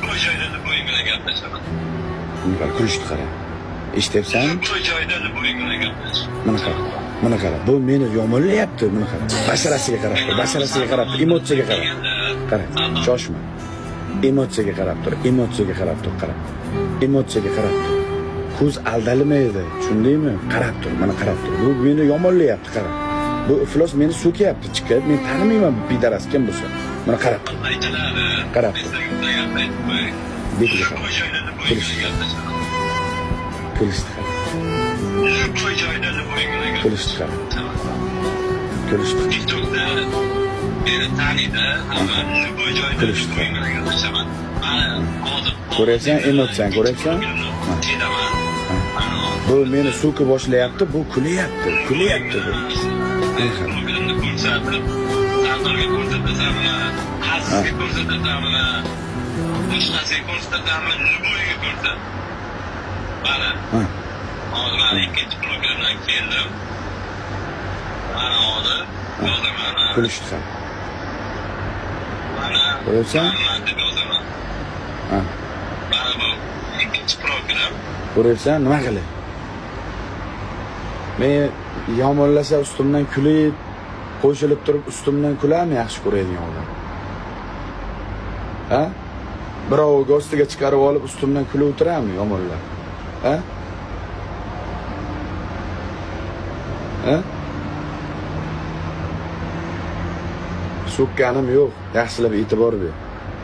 Bu joyda bo'ying bilan gaplashaman. Bunga kulishdi qara. Eshityapsanmi? Bu joyda bo'ying bilan gaplashaman. Mana qara. Bu meni yomonlayapti, buni qara. Basharasiga qarab tur, basharasiga qarab tur, emotsiyaga qarab. Qara, shoshma. Emotsiyaga qarab tur, emotsiyaga qarab tur, qara. Emotsiyaga qarab tur. Ko'z aldalmaydi, tushundingmi? Qarab tur, mana qarab tur. Bu meni yomonlayapti, qara. Bu iflos meni so'kyapti, chiqib. Men tanimayman bu pidaras kim bo'lsa. Mana qarab tur. Qarab tur. Betiga qarab. Kulishdi qara. Kulishdi qara. Kulishdi qara. Kulishdi. TikTokda beni taniydi, hamma bu joyda bo'ying bilan gaplashaman. Ko'ryapsan, emotsiyani ko'ryapsan? Bu meni so'kib boshlayapti, bu kulyapti, kulyapti bu. Programni ko'rsatib, taqdirga ko'rsatasanmi, qarzga ko'rsatasanmi, boshqasiga ko'rsatasanmi, bo'yiga ko'rsat. Mana. Hozir mana ikkinchi programdan keldim. Mana hozir yozaman. Kulishdi qara. Mana ko'ryapsan? deb yozaman. Mana bu ikkinchi program. Ko'ryapsan, nima qilay? Men yomonlasa ustimdan kulib, qo'shilib turib ustimdan kularmi yaxshi ko'radigan odam? Ha? Birov gostiga chiqarib olib ustimdan kulib o'tirami yomonlar? Ha? Ha? So'kkanim yo'q, yaxshilab e'tibor ber.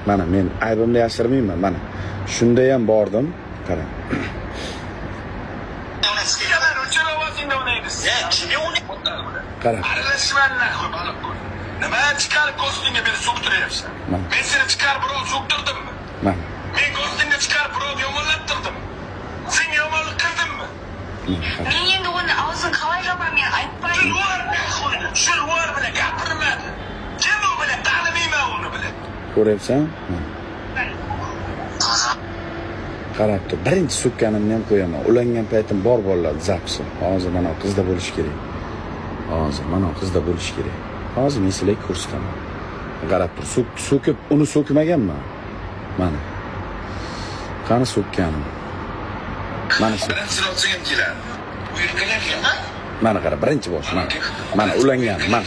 Mana men aybimni yashirmayman, mana. Shunda ham bordim, qarang. Qara. Nima chiqarib go'stingga beni so'ktiryapsan? Men seni chiqarib birov so'ktirdimmi? Men go'stingga chiqarib birov yomonlattirdim. Sen yomonlik qildingmi? Men endi uni og'zini qalayroqman, men aytmayman. Shulvar bilan gapirmadi. Kim u bilan tanimayman uni bilan. ko'ryapsan? Qarab tur. Birinchi so'kkanimni ham qo'yaman. Ulangan paytim bor bolalar zapsi. Hozir mana qizda bo'lish kerak. Hozir mana qizda bo'lish kerak. Hozir men sizlarga ko'rsataman. Qarab tur. So'kib, uni so'kmaganman. Mana. Qani so'kkanim. Mana shu. Mana qara, birinchi bosh. Mana ulangan, mana.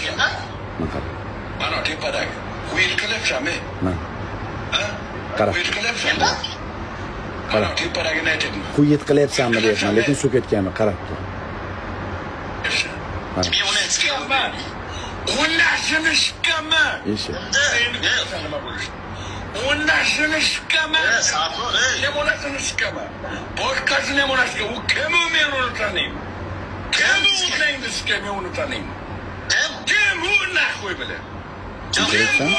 Mana qara. Mana tepadagi. Uyilqilyapsanmi? Mana. Qara. Mana tepadagini aytdim. Quyit qilyapsanmi deyapman, lekin so'kayotganman, qarab tur. Men uni aytganman. O'ynashini shikaman. Esha. O'ynashini shikaman. Limonasini shikaman. Boshqasini ham o'ynashga. U kim u, men uni taniyman. Kim u o'ynaydi shika, men uni taniyman. Kim u naxoy bilan? Kim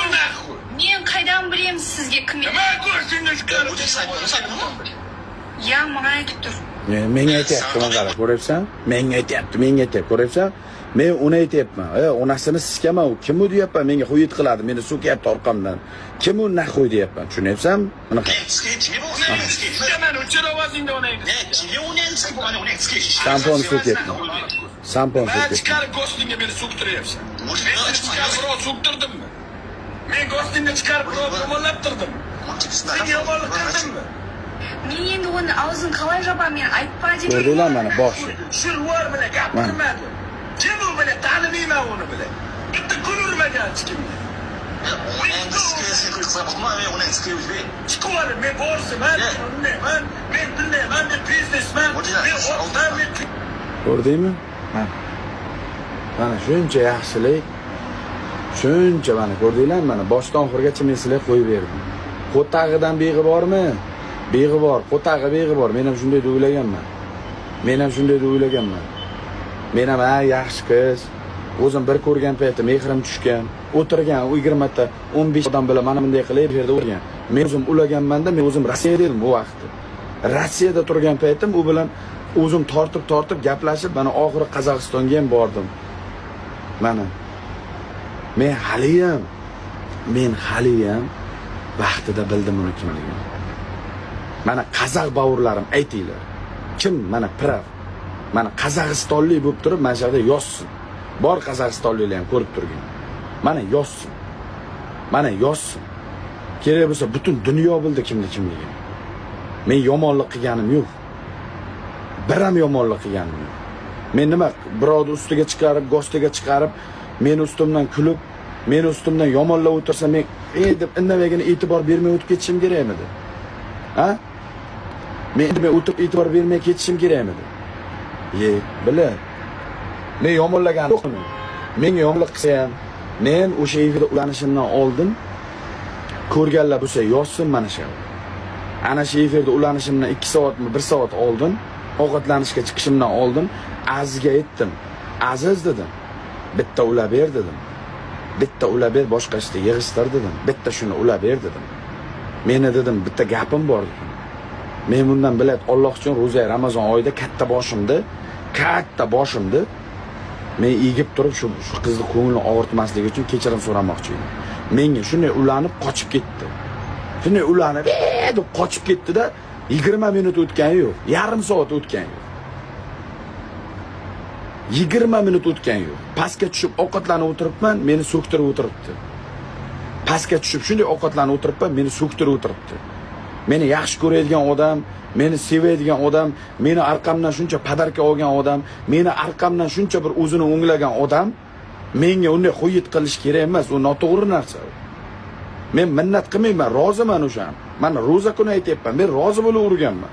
u naxoy? Men qaydan bilayman sizga kim Nima go'stingga chiqarib? Ya, menga aytib tur. Menga aytyapti, mana qara, ko'ryapsan? Menga aytyapti, ko'ryapsan? Men uni aytyapman. Onasini siskaman, u kim u deyapman, menga quyit qiladi, meni so'kyapti orqamdan. Kim u naxoy deyapman, tushunayapsanmi? Mana qara. Sampon so'kyapman. Sampon so'kyapman. Chiqarib go'stingga beni so'ktiryapsan. Men chiqarib birov so'ktirdimmi? Men go'stingga chiqarib birov yomonlattirdim. Sen yomonlik qildingmi? Men endi uni og'zini qalayroqman, men aytmayman. Ko'rdinglar mana boshi. Shulvar bilan gapirmadi. Kim u bilan tanimayman uni bilan. Bitta kun urmagan kimga. Chiqib men borsiman, men bundayman, men biznesman, men o'qitaman. Ko'rdingmi? Mana shuncha yaxshilik, shuncha mana ko'rdinglar, mana boshdan oxirigacha men sizlarga qo'yib berdim. Qo'tag'idan beg'i bormi? Beg'i bor, qo'tag'i beg'i bor. Men ham shunday deb o'ylaganman. Men ham yaxshi qiz. O'zim bir ko'rgan paytda mehrim tushgan. O'tirgan 20 ta, 15 odam bilan mana bunday qilib yerda o'tirgan. Men o'zim ulaganmanda, men o'zim Rossiyada edim bu vaqtda. Rossiyada turgan paytim u bilan o'zim tortib gaplashib, mana oxiri Qozog'istonga ham bordim. Mana men haliyam vaqtida bildim uni kimligini. Mana qozoq bavurlarim aytinglar. Kim mana prav? Mana Qozog'istonlik bo'lib turib, mana shu yerda yozsin. Bor Qozog'istonliklar ham ko'rib turgan. Mana yozsin. kerak bo'lsa butun dunyo bildi kimligini. Men yomonlik qilganim yo'q. Bir ham yomonlik qilganim yo'q. Men nima birovni ustiga chiqarib, gostiga chiqarib, men ustimdan kulib, men ustimdan yomonlab o'tirsa, men deb indamagina e'tibor bermay o'tib ketishim kerakmidi? Ha? Men o'tib e'tibor bermay ketishim kerakmidi? Bila. Men yomonlagan yo'qmi? Menga yomonlik qilsa ham, men o'sha efirda ulanishimdan oldin ko'rganlar bo'lsa yozsin mana shu. Ana shu efirda ulanishimdan 2 soatmi, 1 soat oldin, ovqatlanishga chiqishimdan oldin Azizga aytdim. Aziz dedim. Bitta ulab ber dedim. Bitta ulab ber, boshqa ishda yig'ishtir dedim. Bitta shuni ulab ber dedim. Meni dedim, bitta gapim bor dedim. Men bundan biladi, Alloh uchun ro'za Ramazon oyida katta boshimdi men egib turib shu qizni ko'nglini og'ritmasligi uchun kechirim so'ramoqchi edim. Menga shunday ulanib qochib ketdi. Shunday ulanib deb qochib ketdi-da, 20 minut o'tgani yo'q, yarim soat o'tgani yo'q. 20 minut o'tgani yo'q. Pastga tushib ovqatlanib o'tiribman, meni so'ktirib o'tiribdi. Pastga tushib shunday ovqatlanib o'tiribman, meni so'ktirib o'tiribdi. Meni yaxshi ko'radigan odam, meni sevadigan odam, meni orqamdan shuncha padarka olgan odam, meni orqamdan shuncha bir o'zini o'nglagan odam menga unday qo'yit qilish kerak emas, u noto'g'ri narsa. Men minnat qilmayman, roziman o'sha. Mana roza kuni aytayapman, men rozi bo'laverganman.